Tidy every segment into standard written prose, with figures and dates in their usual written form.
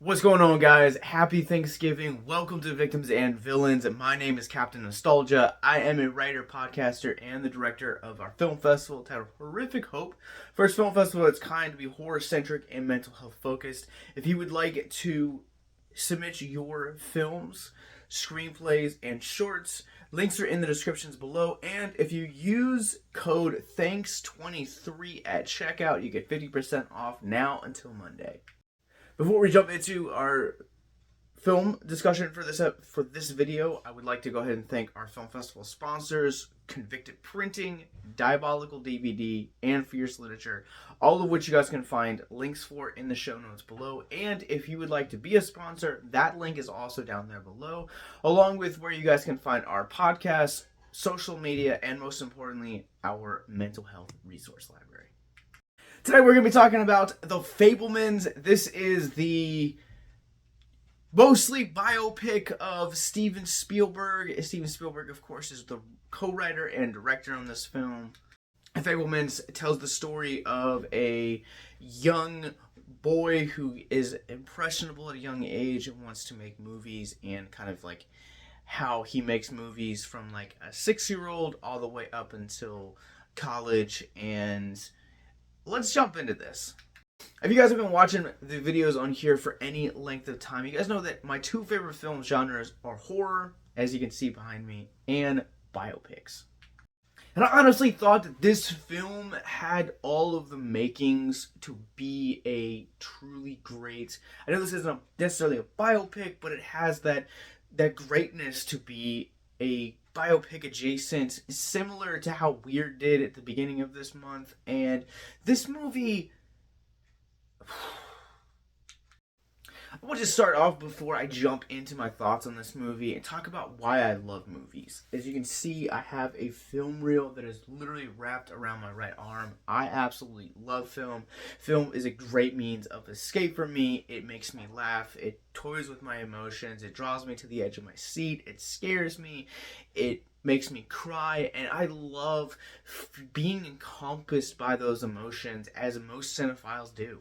What's going on, guys? Happy Thanksgiving. Welcome to Victims and Villains. My name is Captain Nostalgia. I am a writer, podcaster, and the director of our film festival titled Horrific Hope. First film festival that's kind to be horror-centric and mental health focused. If you would like to submit your films, screenplays, and shorts, links are in the descriptions below. And if you use code THANKS23 at checkout, you get 50% off now until Monday. Before we jump into our film discussion for this video, I would like to go ahead and thank our film festival sponsors, Convicted Printing, Diabolical DVD, and Fierce Literature, all of which you guys can find links for in the show notes below. And if you would like to be a sponsor, that link is also down there below, along with where you guys can find our podcasts, social media, and most importantly, our mental health resource library. Today we're going to be talking about The Fabelmans. This is the mostly biopic of Steven Spielberg. Steven Spielberg, of course, is the co-writer and director on this film. The Fabelmans tells the story of a young boy who is impressionable at a young age and wants to make movies, and kind of like how he makes movies from like a 6-year-old all the way up until college. And let's jump into this. If you guys have been watching the videos on here for any length of time, you guys know that my two favorite film genres are horror, as you can see behind me, and biopics. And I honestly thought that this film had all of the makings to be a truly great... I know this isn't necessarily a biopic, but it has that greatness to be a biopic adjacent, similar to how Weird did at the beginning of this month. And this movie, I want to start off before I jump into my thoughts on this movie and talk about why I love movies. As you can see, I have a film reel that is literally wrapped around my right arm. I absolutely love film. Film is a great means of escape for me. It makes me laugh. It toys with my emotions. It draws me to the edge of my seat. It scares me. It makes me cry, and I love being encompassed by those emotions, as most cinephiles do.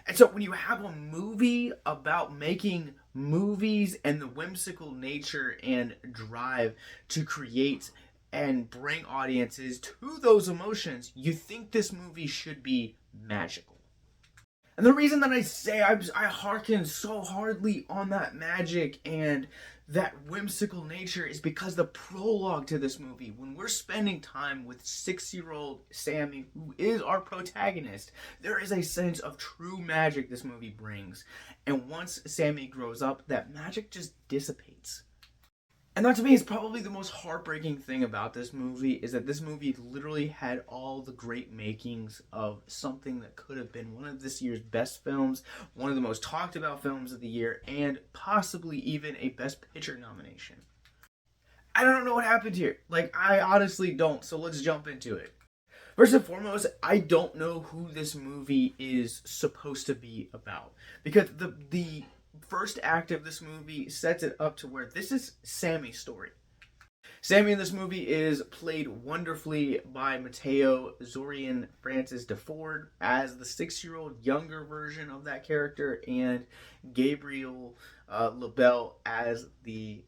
And so when you have a movie about making movies and the whimsical nature and drive to create and bring audiences to those emotions, you think this movie should be magical. And the reason that I say I hearken so hardly on that magic and that whimsical nature is because the prologue to this movie, when we're spending time with 6-year-old Sammy, who is our protagonist, there is a sense of true magic this movie brings. And once Sammy grows up, that magic just dissipates. And that, to me, is probably the most heartbreaking thing about this movie, is that this movie literally had all the great makings of something that could have been one of this year's best films, one of the most talked about films of the year, and possibly even a Best Picture nomination. I don't know what happened here. I honestly don't, so let's jump into it. First and foremost, I don't know who this movie is supposed to be about, because the first act of this movie sets it up to where this is Sammy's story. Sammy in this movie is played wonderfully by Mateo Zorian Francis DeFord as the 6-year-old younger version of that character, and Gabriel LaBelle as the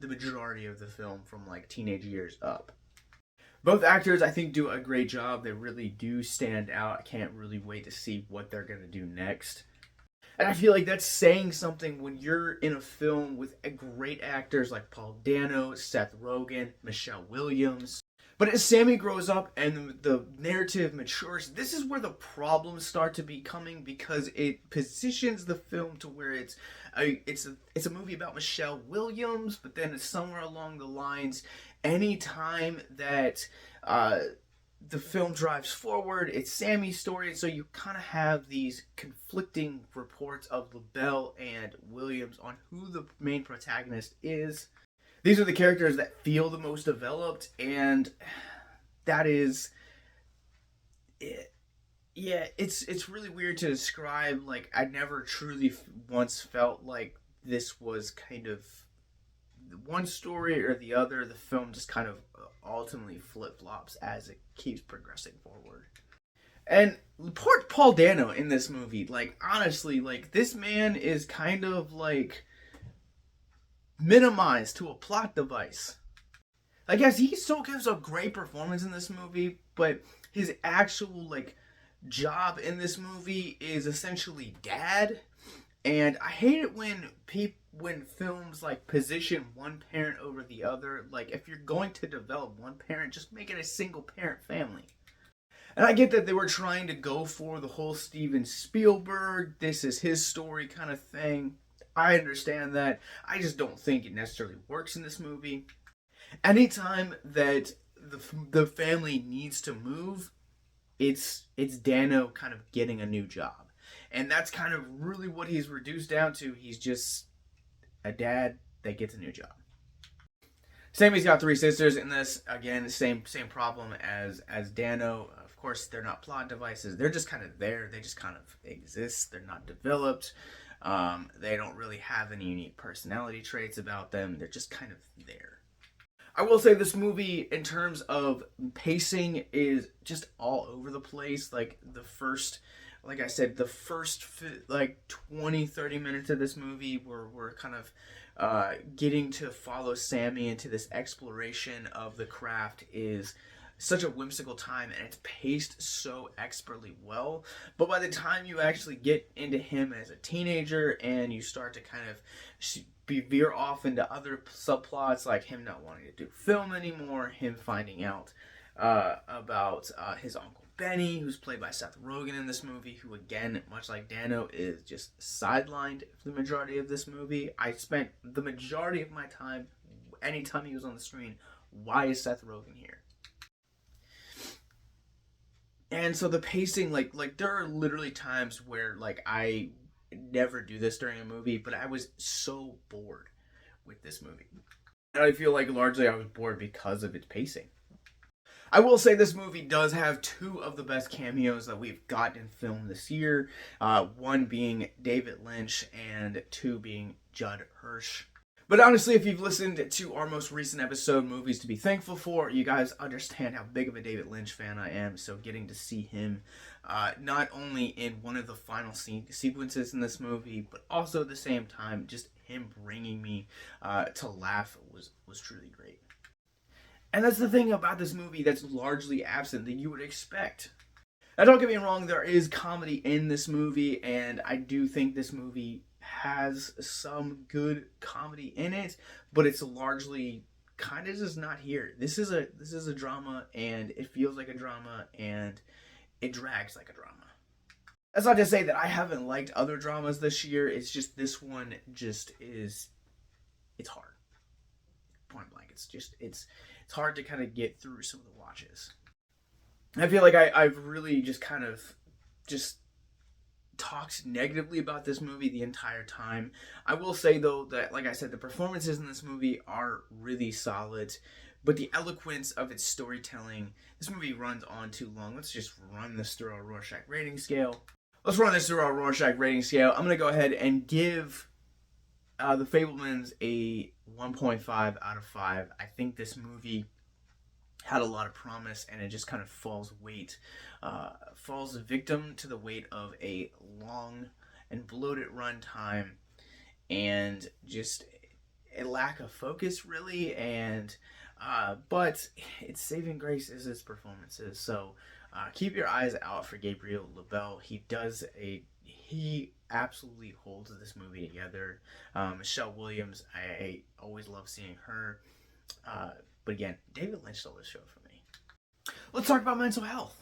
majority of the film from teenage years up. Both actors, I think, do a great job. They really do stand out. I can't really wait to see what they're going to do next. And I feel like that's saying something when you're in a film with great actors like Paul Dano, Seth Rogen, Michelle Williams. But as Sammy grows up and the narrative matures, this is where the problems start to be coming, because it positions the film to where it's a movie about Michelle Williams, but then it's somewhere along the lines, anytime that the film drives forward, it's Sammy's story, and so you kind of have these conflicting reports of LaBelle and Williams on who the main protagonist is. These are the characters that feel the most developed, and that is it. Yeah, it's really weird to describe. I never truly once felt like this was kind of one story or the other. The film just kind of ultimately flip-flops as it keeps progressing forward. And poor Paul Dano in this movie, like, honestly, like, this man is kind of, like, minimized to a plot device. I guess he still gives a great performance in this movie, but his actual, like, job in this movie is essentially dad. And I hate it when films like position one parent over the other. Like, if you're going to develop one parent, just make it a single parent family. And I get that they were trying to go for the whole Steven Spielberg, this is his story kind of thing. I understand that. I just don't think it necessarily works in this movie. Anytime that the family needs to move, it's Dano kind of getting a new job. And that's kind of really what he's reduced down to. He's just a dad that gets a new job. Sammy's got three sisters in this. Again, same problem as Dano. Of course, they're not plot devices. They're just kind of there. They just kind of exist. They're not developed. They don't really have any unique personality traits about them. They're just kind of there. I will say this movie, in terms of pacing, is just all over the place. Like I said, the first like 20-30 minutes of this movie we're kind of getting to follow Sammy into this exploration of the craft is such a whimsical time, and it's paced so expertly well. But by the time you actually get into him as a teenager and you start to kind of veer off into other subplots, like him not wanting to do film anymore, him finding out about his uncle Benny, who's played by Seth Rogen in this movie, who, again, much like Dano, is just sidelined for the majority of this movie. I spent the majority of my time, anytime he was on the screen, why is Seth Rogen here? And so the pacing, like there are literally times where, like, I never do this during a movie, but I was so bored with this movie. And I feel like largely I was bored because of its pacing. I will say this movie does have two of the best cameos that we've got in film this year. One being David Lynch and two being Judd Hirsch. But honestly, if you've listened to our most recent episode, Movies to be Thankful For, you guys understand how big of a David Lynch fan I am. So getting to see him not only in one of the final sequences in this movie, but also at the same time, just him bringing me to laugh was truly great. And that's the thing about this movie that's largely absent that you would expect. Now, don't get me wrong, there is comedy in this movie, and I do think this movie has some good comedy in it, but it's largely kind of just not here. This is a drama, and it feels like a drama, and it drags like a drama. That's not to say that I haven't liked other dramas this year. It's just this one just is, it's hard. Point blank. It's hard to kind of get through some of the watches. I feel like I've really just kind of just talked negatively about this movie the entire time. I will say, though, that, like I said, the performances in this movie are really solid, but the eloquence of its storytelling, this movie runs on too long. Let's just run this through our Rorschach rating scale. I'm going to go ahead and give The Fabelmans a 1.5 out of 5. I think this movie had a lot of promise, and it just kind of falls victim to the weight of a long and bloated runtime, and just a lack of focus, really. And but its saving grace is its performances. So keep your eyes out for Gabriel LaBelle. He absolutely holds this movie together. Michelle Williams, I always love seeing her. But again, David Lynch stole this show for me. Let's talk about mental health.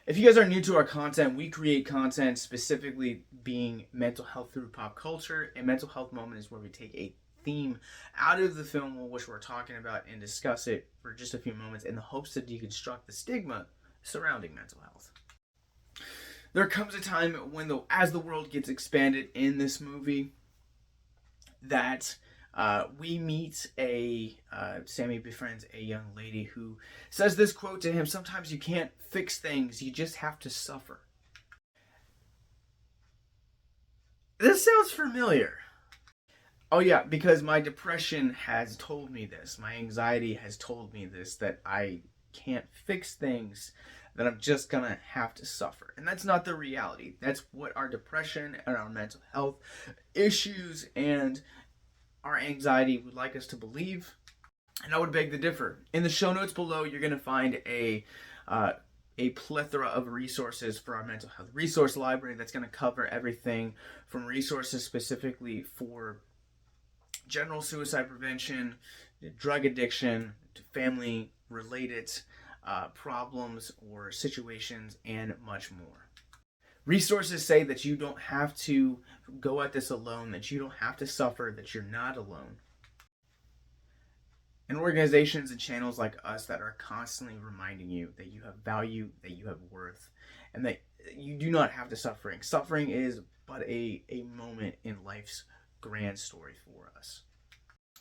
If you guys are new to our content, we create content specifically being mental health through pop culture. A mental health moment is where we take a theme out of the film which we're talking about and discuss it for just a few moments in the hopes to deconstruct the stigma surrounding mental health. There comes a time when, as the world gets expanded in this movie, that we meet Sammy befriends a young lady who says this quote to him: "Sometimes you can't fix things, you just have to suffer." This sounds familiar. Oh yeah, because my depression has told me this. My anxiety has told me this, that I can't fix things, that I'm just gonna have to suffer. And that's not the reality. That's what our depression and our mental health issues and our anxiety would like us to believe. And I would beg to differ. In the show notes below, you're gonna find a plethora of resources for our mental health resource library that's going to cover everything from resources specifically for general suicide prevention, drug addiction, to family related problems or situations, and much more. Resources say that you don't have to go at this alone, that you don't have to suffer, that you're not alone. And organizations and channels like us that are constantly reminding you that you have value, that you have worth, and that you do not have to suffering. Suffering is but a moment in life's grand story for us.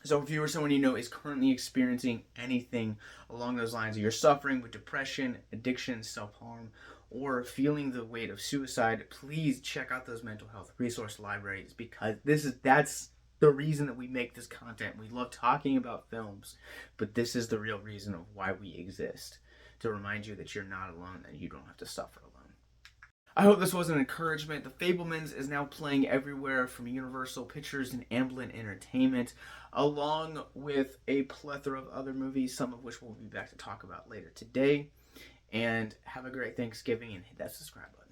So if you or someone you know is currently experiencing anything along those lines, or you're suffering with depression, addiction, self-harm, or feeling the weight of suicide, please check out those mental health resource libraries, because that's the reason that we make this content. We love talking about films, but this is the real reason of why we exist, to remind you that you're not alone, that you don't have to suffer alone. I hope this was an encouragement. The Fabelmans is now playing everywhere from Universal Pictures and Amblin Entertainment, along with a plethora of other movies, some of which we'll be back to talk about later today. And have a great Thanksgiving and hit that subscribe button.